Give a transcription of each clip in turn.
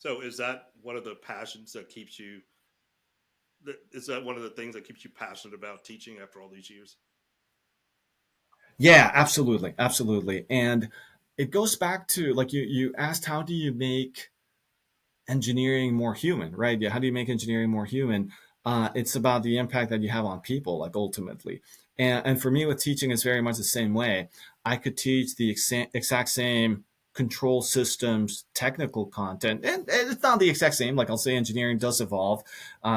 So is that one of the passions that keeps you? Is that one of the things that keeps you passionate about teaching after all these years? Yeah, absolutely, absolutely. And it goes back to like you asked, how do you make engineering more human, right? Yeah, how do you make engineering more human? It's about the impact that you have on people, like ultimately. And for me, with teaching, it's very much the same way. I could teach the exact same control systems technical content, and it's not the exact same. Like I'll say, engineering does evolve.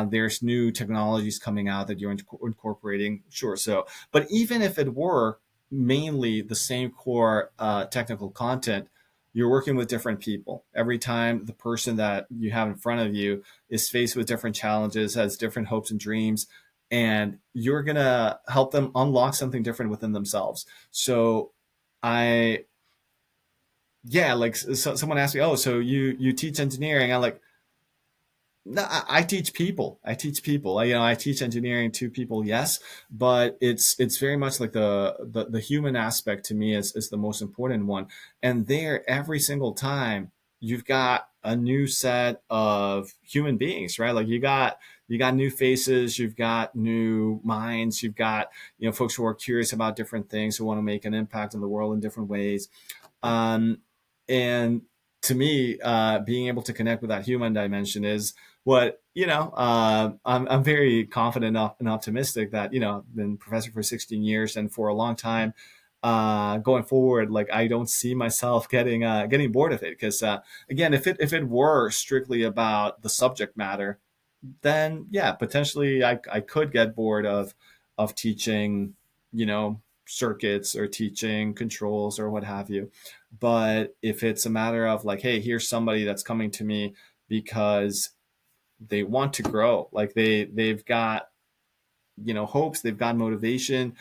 There's new technologies coming out that you're incorporating, sure. So, but even if it were mainly the same core technical content, you're working with different people. Every time the person that you have in front of you is faced with different challenges, has different hopes and dreams, and you're going to help them unlock something different within themselves. So I, yeah, like someone asked me, oh, so you teach engineering. I'm like, no, I teach people. I teach people. I teach engineering to people, yes, but it's very much like the human aspect to me is the most important one. And there, every single time, you've got a new set of human beings, right? Like you got new faces, you've got new minds, you've got folks who are curious about different things, who want to make an impact in the world in different ways. Um, and to me, being able to connect with that human dimension is what I'm very confident and optimistic that I've been professor for 16 years, and for a long time going forward, like I don't see myself getting bored of it, because again, if it were strictly about the subject matter, then yeah, potentially I could get bored of teaching, circuits, or teaching controls, or what have you. But if it's a matter of like, hey, here's somebody that's coming to me because they want to grow, like they've got hopes, they've got motivation,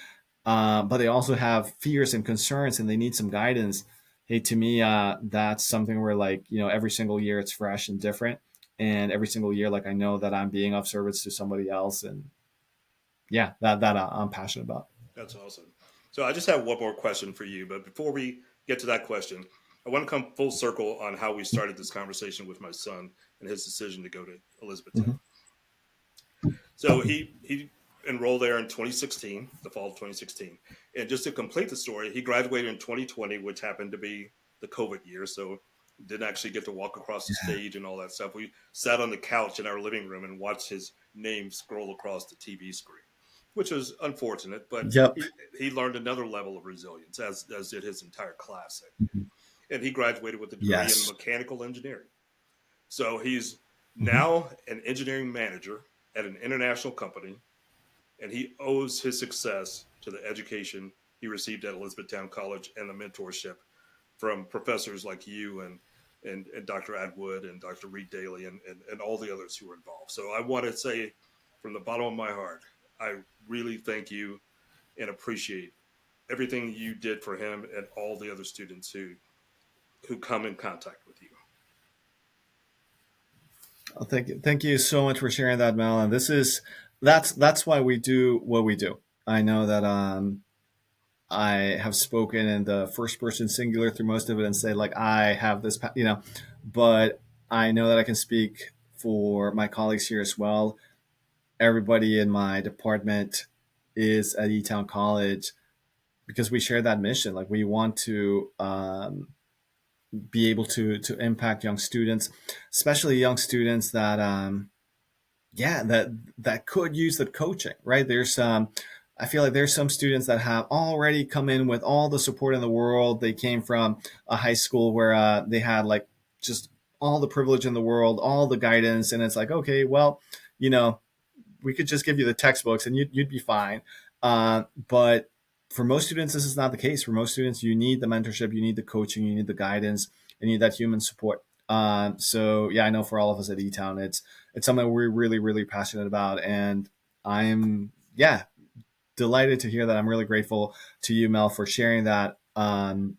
but they also have fears and concerns, and they need some guidance. Hey, to me, that's something where, like, every single year it's fresh and different, and every single year, like, I know that I'm being of service to somebody else, and yeah, that I'm passionate about. That's awesome. So I just have one more question for you, but before we get to that question, I want to come full circle on how we started this conversation with my son and his decision to go to Elizabethtown. Mhm. So he enrolled there in 2016, the fall of 2016. And just to complete the story, he graduated in 2020, which happened to be the COVID year. So didn't actually get to walk across the stage and all that stuff. We sat on the couch in our living room and watched his name scroll across the TV screen, which was unfortunate. But Yep. he learned another level of resilience, as did his entire class that year. And he graduated with a degree in Yes. mechanical engineering. So he's Mhm. now an engineering manager at an international company, and he owes his success to the education he received at Elizabethtown College and the mentorship from professors like you and Dr. Atwood and Dr. Reed Daly and all the others who were involved. So I want to say from the bottom of my heart, I really thank you and appreciate everything you did for him and all the other students who come in contact with you. Well, thank you so much for sharing that, Mel. And that's why we do what we do. I know that I have spoken in the first person singular through most of it, and say like I have this, but I know that I can speak for my colleagues here as well. Everybody in my department is at Town College because we share that mission. Like we want to be able to impact young students, especially young students that yeah, that could use the coaching, right? I feel like there's some students that have already come in with all the support in the world. They came from a high school where they had like just all the privilege in the world, all the guidance, and it's like, okay, well, you know, we could just give you the textbooks and you'd be fine. But for most students, this is not the case. For most students, you need the mentorship, you need the coaching, you need the guidance, you need that human support. So yeah, I know for all of us at eTown, it's something we're really, really passionate about, and I'm yeah delighted to hear that. I'm really grateful to you, Mel, for sharing that. And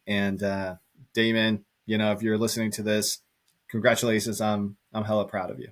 Damon, if you're listening to this, congratulations. I'm hella proud of you.